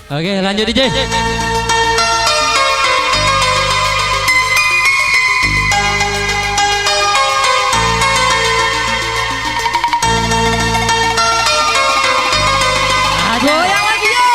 Oke, lanjut DJ. Goyang lagi yo.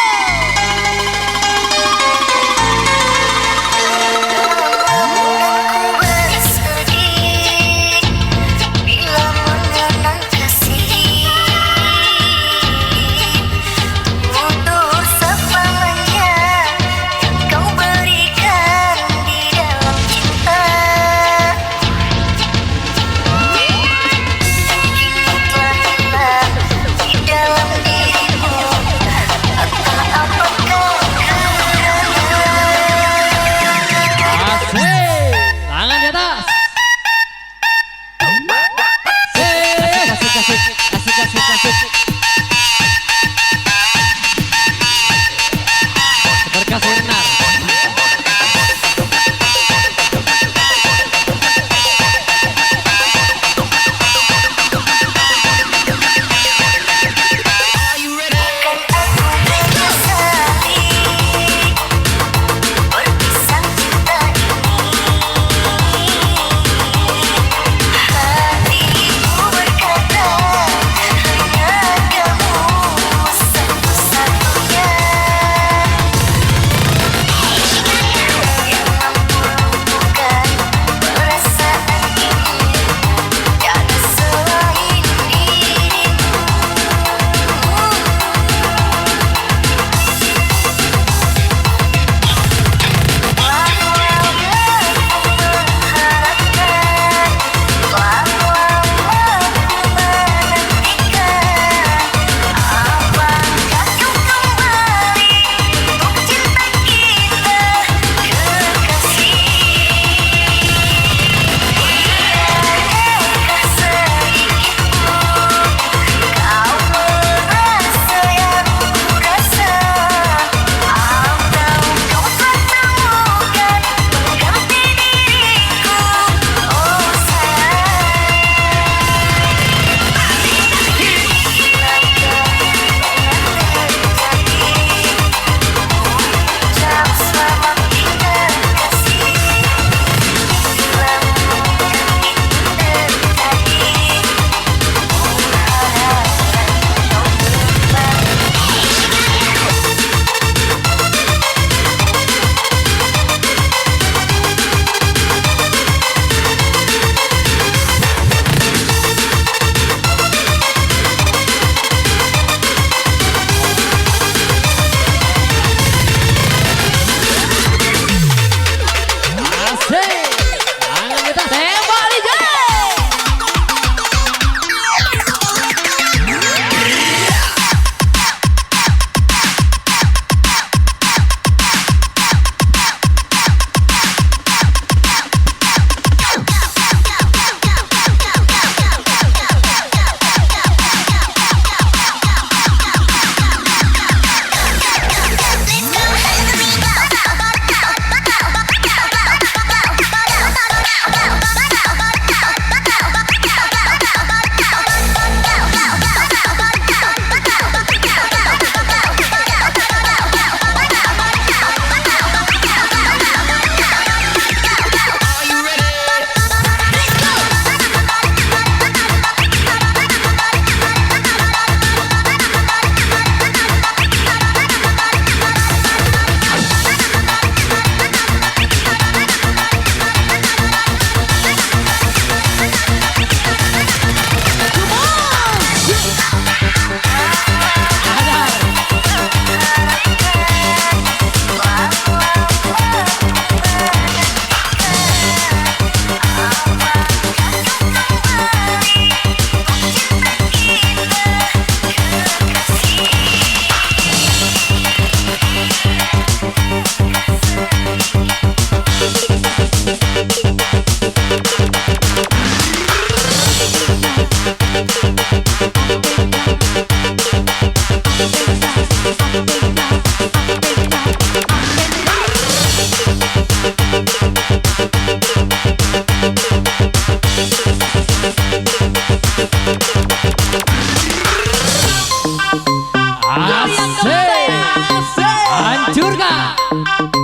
Hancurkan.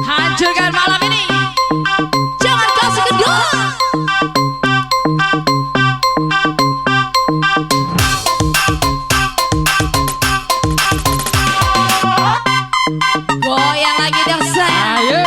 Hancurkan malam ini. Jangan kasih kendor. Goyang lagi dong sayang. Ayo.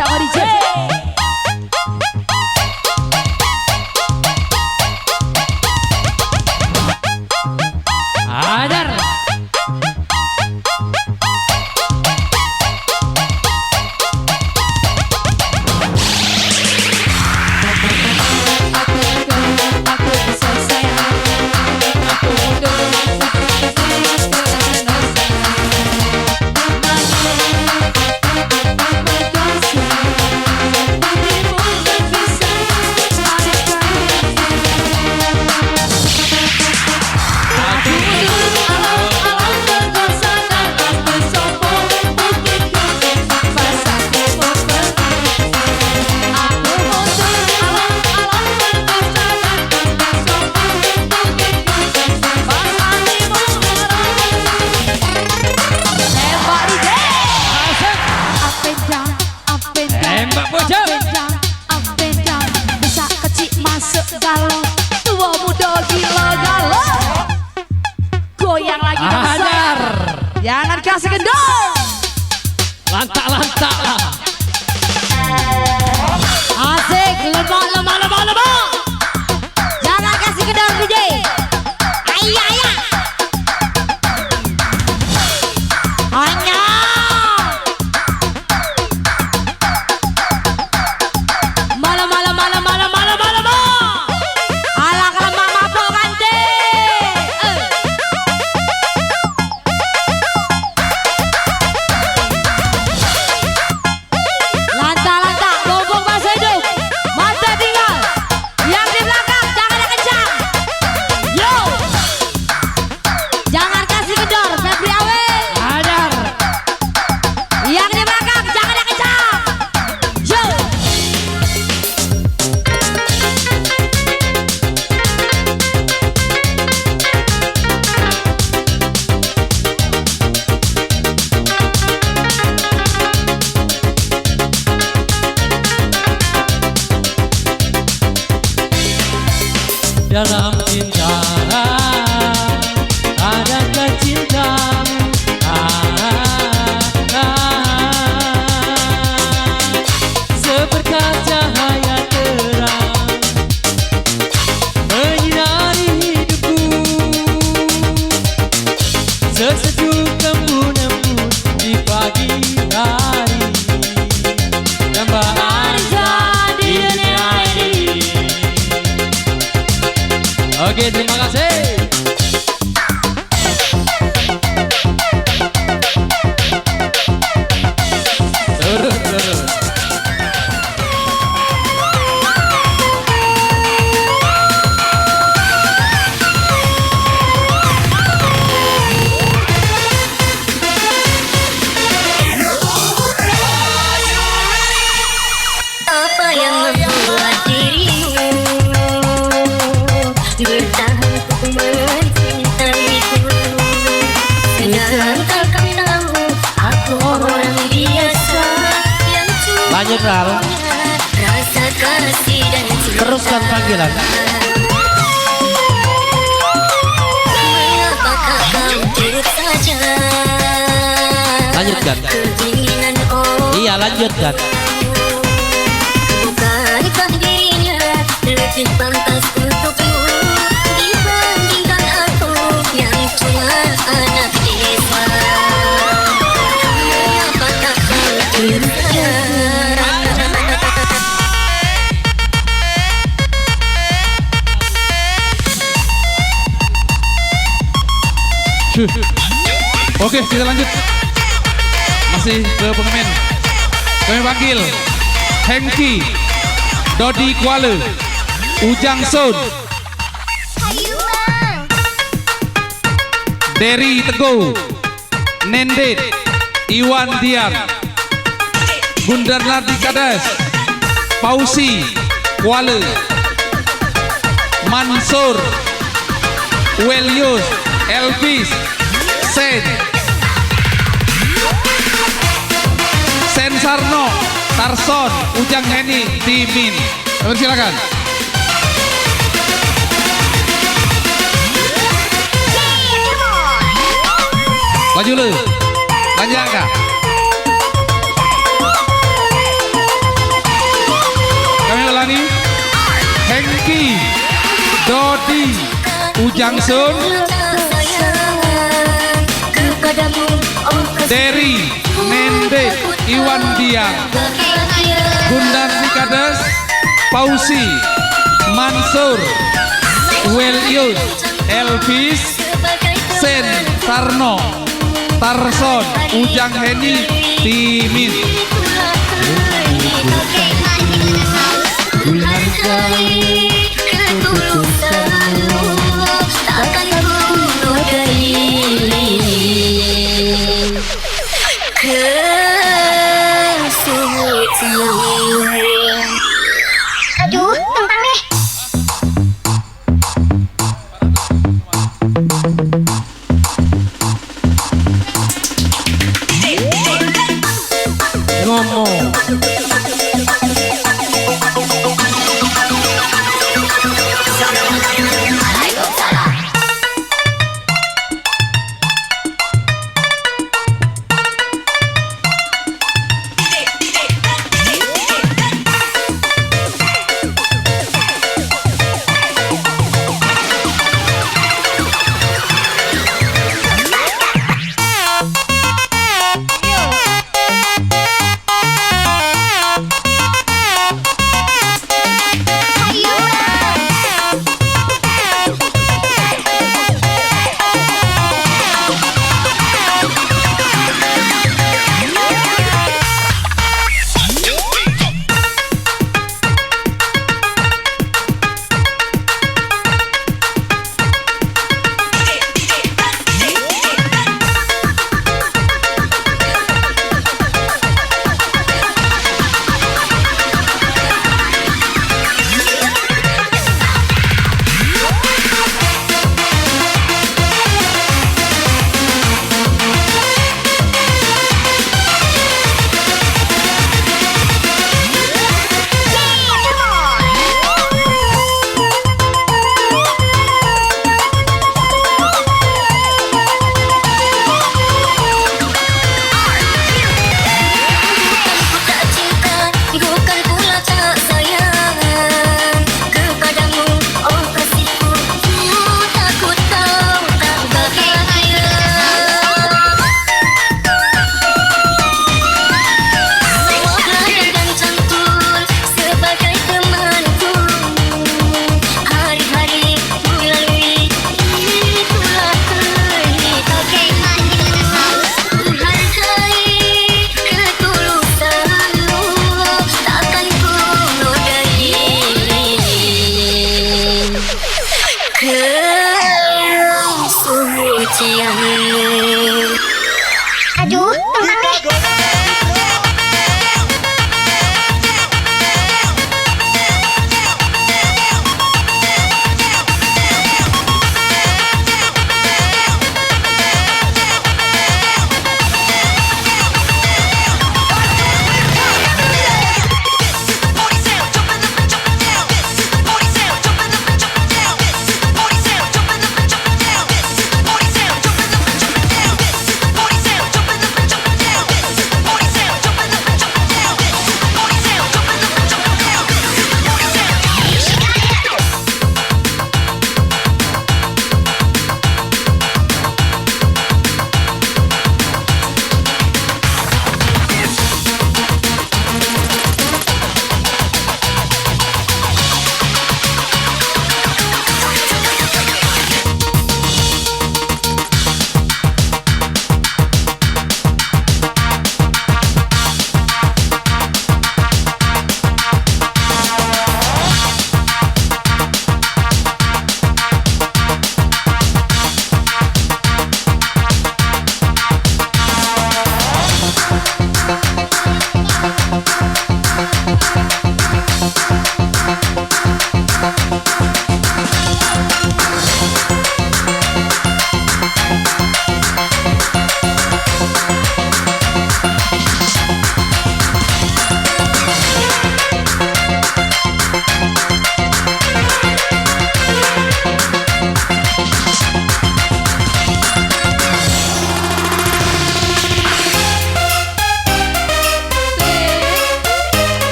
sama DJ. Hajar. Galau, tua muda gila galau, goyang lagi Hajar. jangan kasih kendor. Lantak-lantak lah. Asik, lemah. Jangan kasih kendor DJ. Ayah, ayah. Hanya. Malam. Ala kelemah mabok kante. Lanta, bombong bahasa hidup. Mata tinggal. Yang di belakang jangan ada kencang. Yo. Jangan kasih kendor, Febri Awe. Hajar. Yang di belakang jangan ada kencang. Yo. Dalam cinta adakah cinta? Seberkas cahaya terang menyinari hidupku, sesejuk embun-embun di pagi hari, dambaan di dunia ini. Oke, terima kasih. Turun. Apa yang membuat dirimu bertahan untuk mencintaiku? Sedangkan kau tahu aku orang biasa yang cuma Lanjut, Ral. rasa kasih dan cinta. Teruskan panggilan. Mengapakah kau diam saja? Lanjutkan. Keinginan Iya, lanjutkan. bukankah dirinya lebih pantas untukmu dibandingkan aku yang cuma anak desa? Mengapakah kau diam saja? Oke, kita lanjut. Masih ke pengemen. Kami panggil Hengki, Dodi Kuala, Ujang Sun, Derry Teguh, Nendet, Iwan Dian, Gundar Nardi Kadas, Pausi Kuala, Mansur, Welius, Elvis, Sen Sarno, Tarson, Ujang Heni, Timin. Silakan. Maju lu. Lanjut kah? Changsun, sayang kepadamu oh Derry, Nende, Iwan Dian, Gundar Nikades, Pausi, Mansur, Welius, Elvis, Sen, Sarno, Tarson, Ujang Heni, Timin. Hargai ketulusanmu takkan menodai kesucian. Aduh, tentang deh. Ngomong.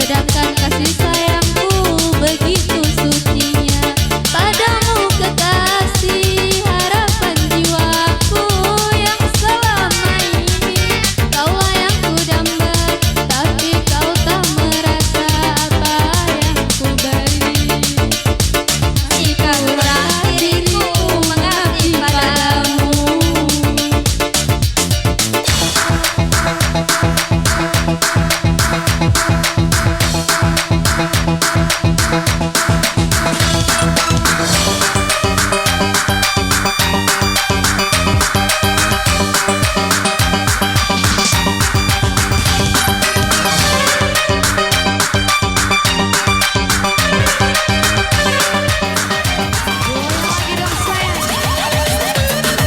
Sedangkan kasih sayangku begitu sucinya padamu kekasih, harapan jiwaku yang selama ini kaulah yang ku damba, tapi kau tak merasa apa yang ku beri. Jika terakhir diriku mengabdi padamu.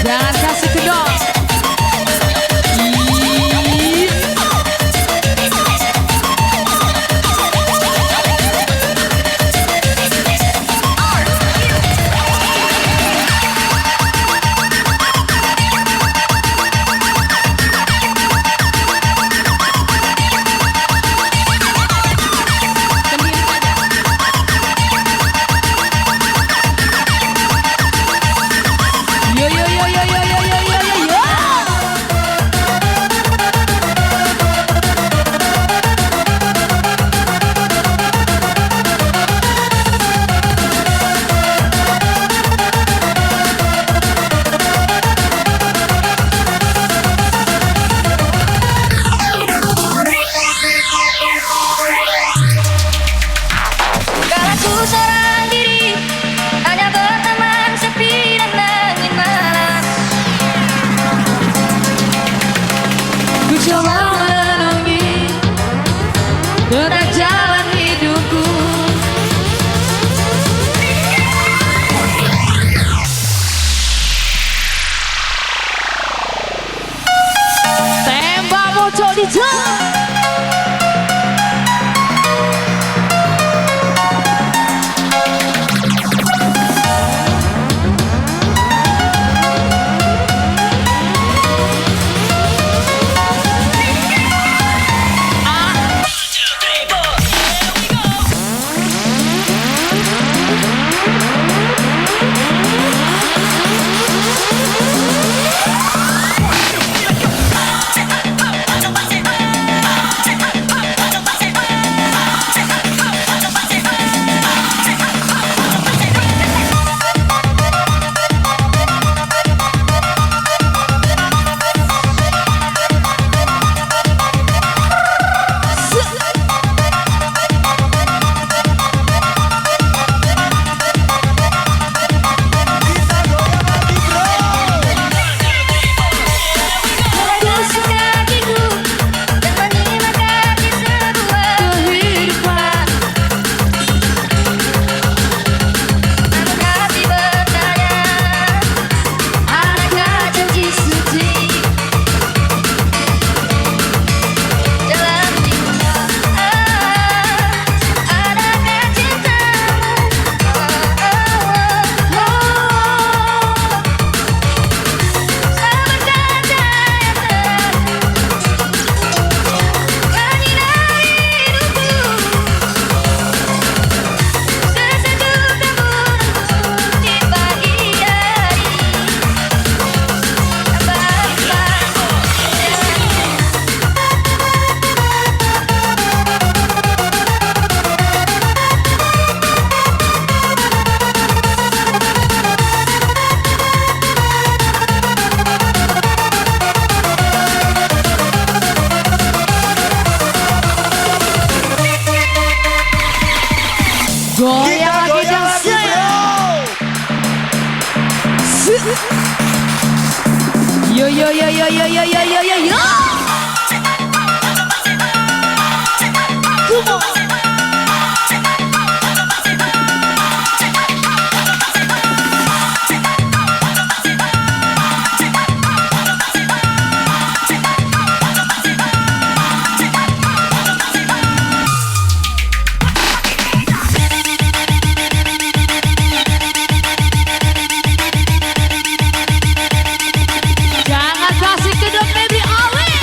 Jangan kasih kedok. Yo yo yo yo yo yo yo yo yo yo. Kala ku seorang diri, hanya berteman sepi dan angin malam. Ku coba menunggu tentang jalan hidupku. Tembak bocor di jalan. Goyang lagi dong saya. Yo yo yo yo yo yo yo yo yo yo. Come on. Jangan kasih kedok baby awet.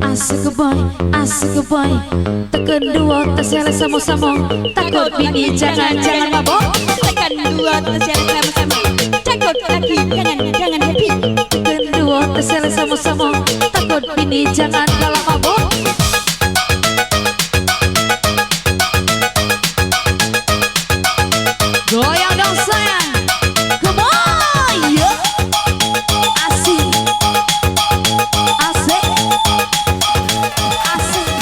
asik boy. Tekan dua tersel sama-sama, takut bini jangan mabok. Tekan dua tersel sama-sama, takut lagi jangan happy. Tekan dua tersel sama-sama, takut bini jangan kalah mabok. Goyang dong sayang, come on, yo. Asik, asik, asik.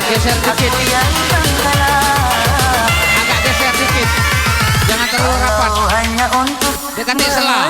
Geser dikit, agak geser dikit, jangan terlalu rapat, dekati selah.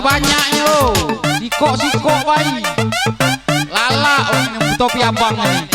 Banyaknya lo, sikok bayi, lala orang yang topi abang ini.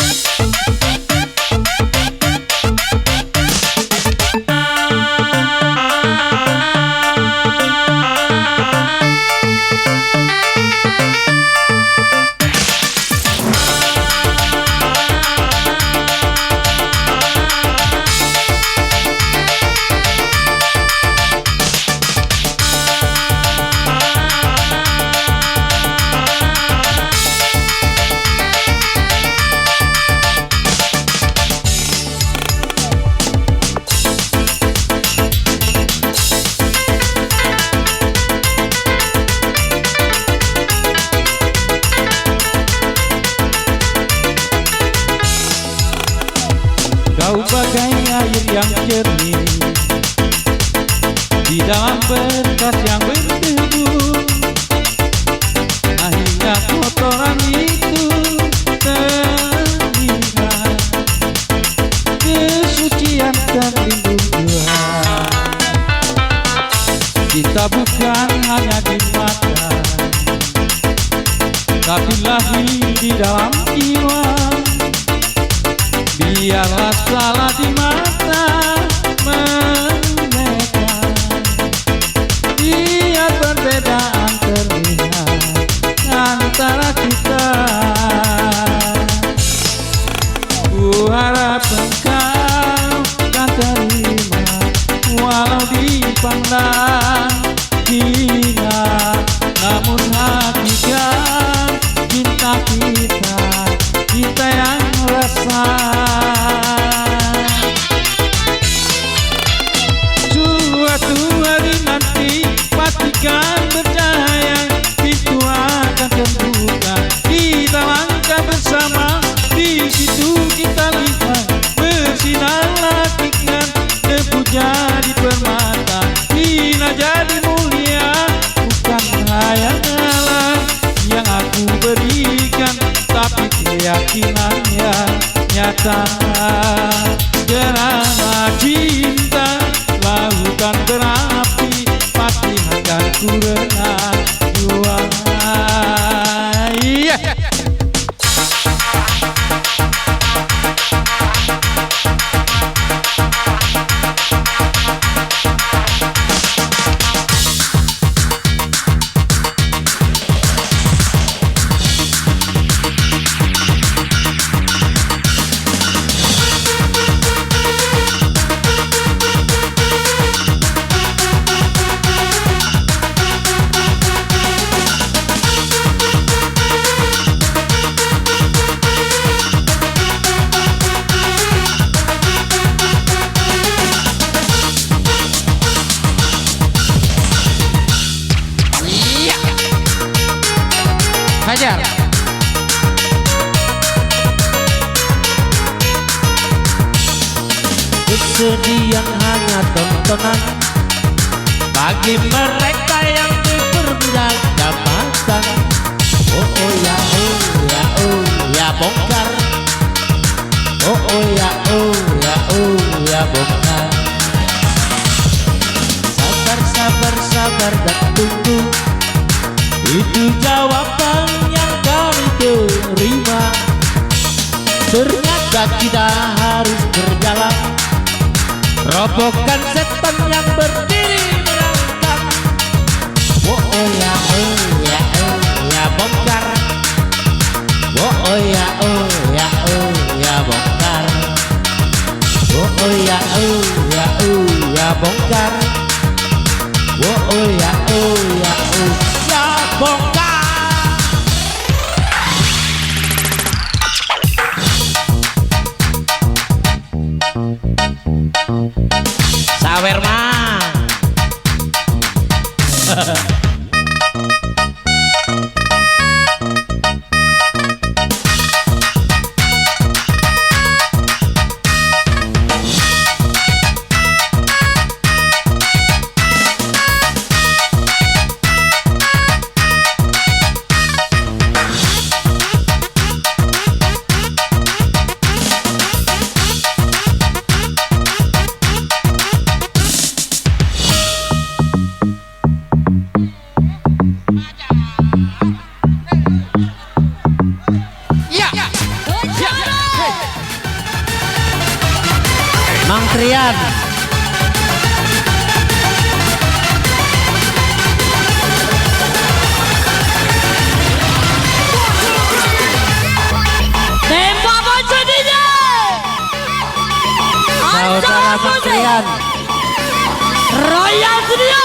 Kau bagai air yang jernih di dalam berkas yang berdebu. Hingga kotoran itu terlihat, kesucian terlindung Tuhan. Kita bukan hanya di mata, tapi lahir di dalam jiwa. Biarlah salah di mata mereka, biar perbedaan terlihat antara kita. Ku harap engkau kan terima, walau dipandang hina, namun hakikat cinta kita yang rasa. Suatu hari nanti pastikan bercahaya, pintu akan terbuka, kita langkah bersama. Di situ kita lihat bersinar hikmat, debu jadi permata. mata. Gerhana cinta lautan berapi, pasti akan ku renang jua. Hajar. Kesedihan hanya tontonan bagi mereka yang diperbudak jabatan. Oh oh ya oh ya oh ya bongkar. Oh oh ya oh ya oh ya bongkar. Sabar sabar sabar dan tunggu, itu jawaban yang kami terima. Ternyata kita harus berjalan, robohkan setan yang berdiri merangkak. Oh oh ya oh ya oh ya bongkar. Oh oh ya oh ya oh ya bongkar. Oh oh ya oh ya oh ya bongkar. Oh oh ya oh ya oh ya bongkar. Sawer mah. Mang Trian. Tembak bocor DJ. Saudara Mang Trian. Royal Studio.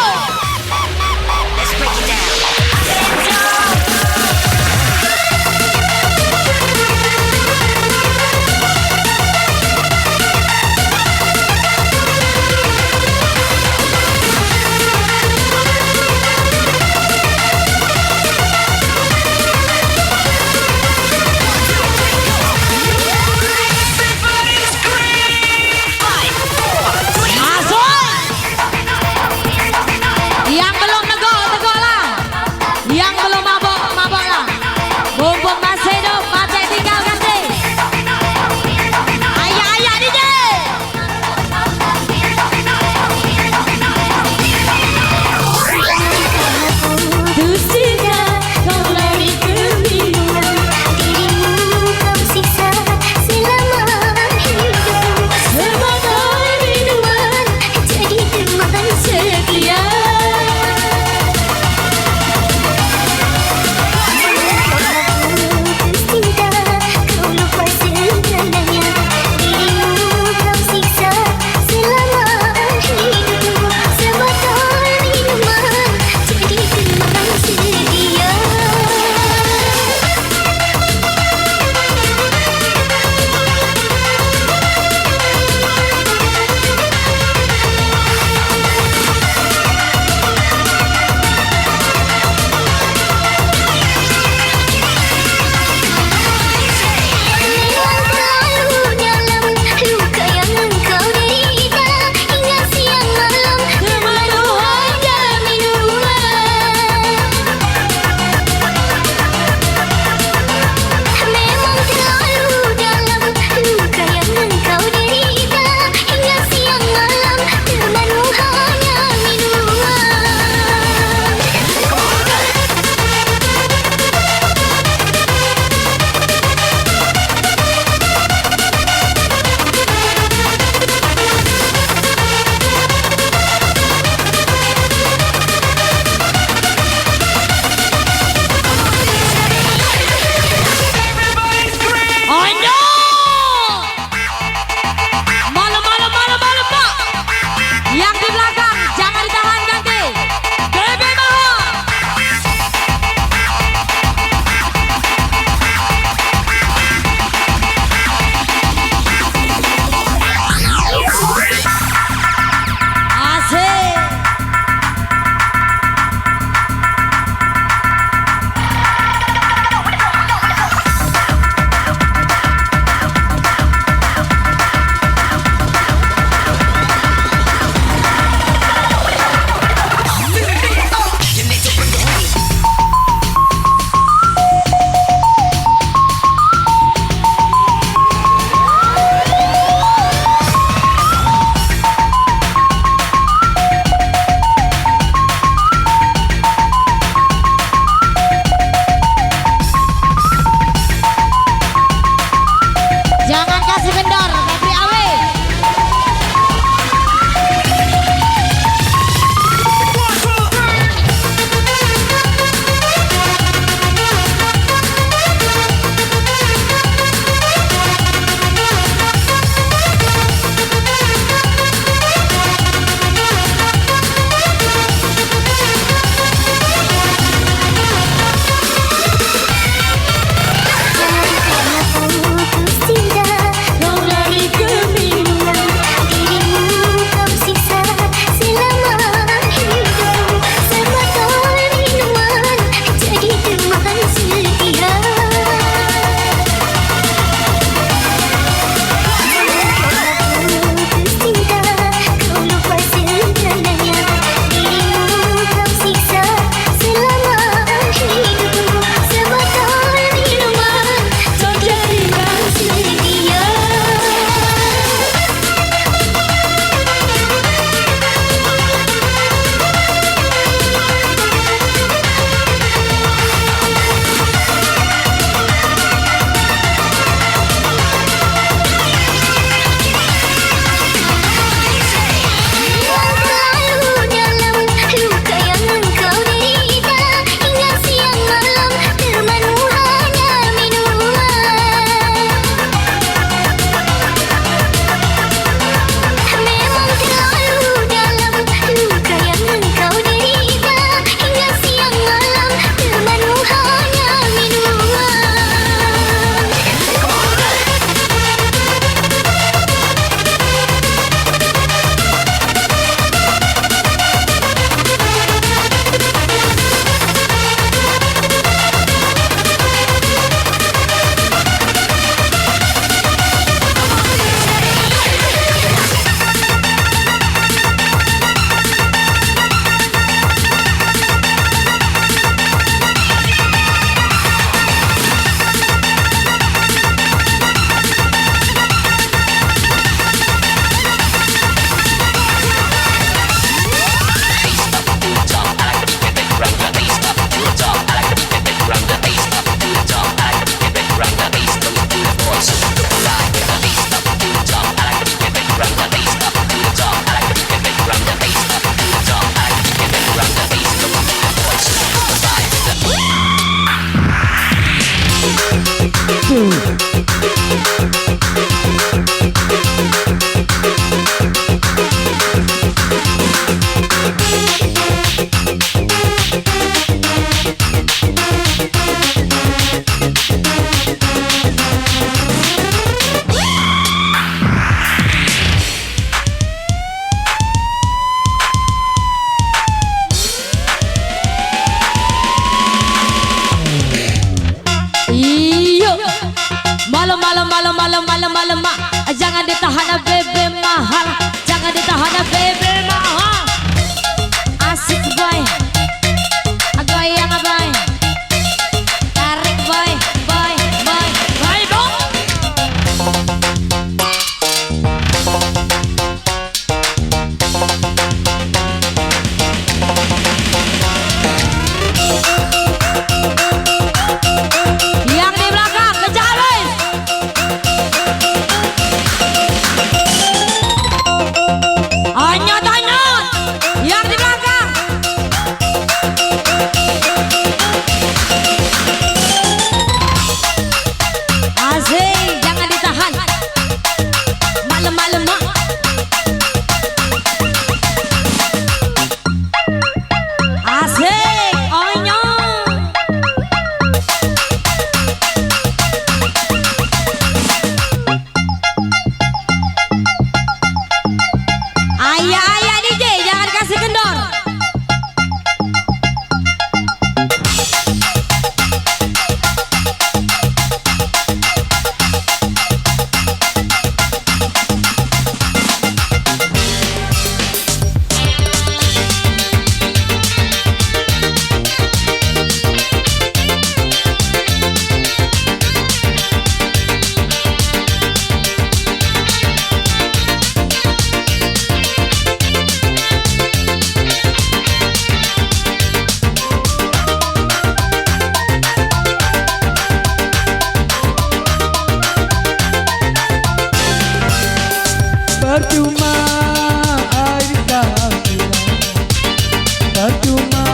percuma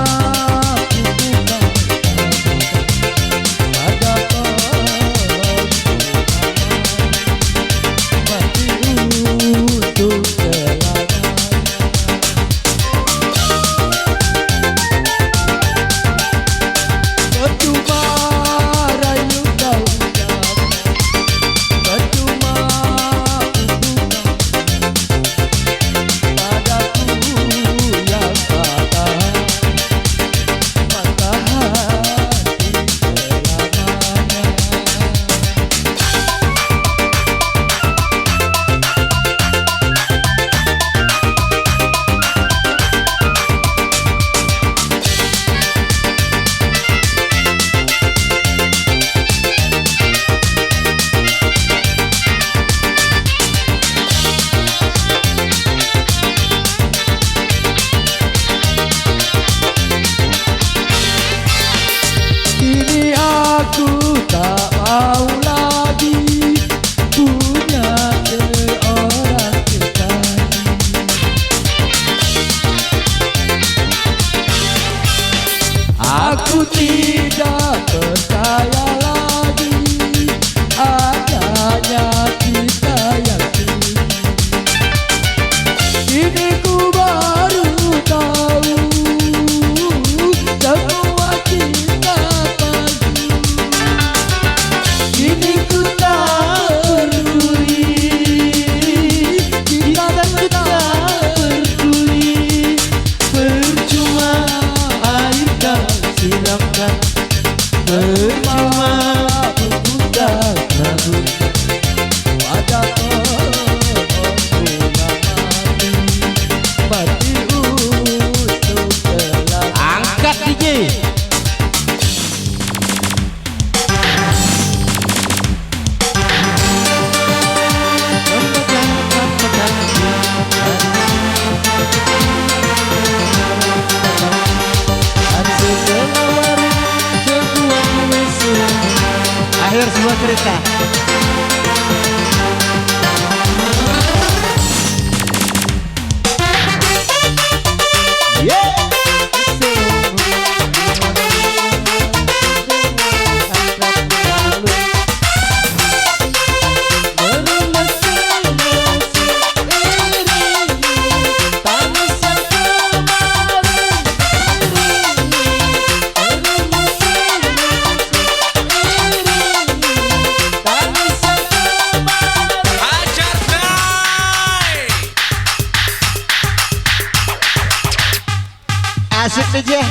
ku buka pada mati untuk selamanya. Percuma rayu kau ucap, percuma ku buka padaku yang patah hati selamanya. Kini aku tak mau lagi punya seorang kekasih. Aku tidak percaya lagi adanya kita yang kini. Kini ku baru tahu semua cinta palsu. Kini ku tak peduli, kita tak peduli. Percuma air kau siramkan, percuma ku buka kabut pada mati untuk selamanya. Angkat DJ. Akhir sebuah cerita. Asik DJ.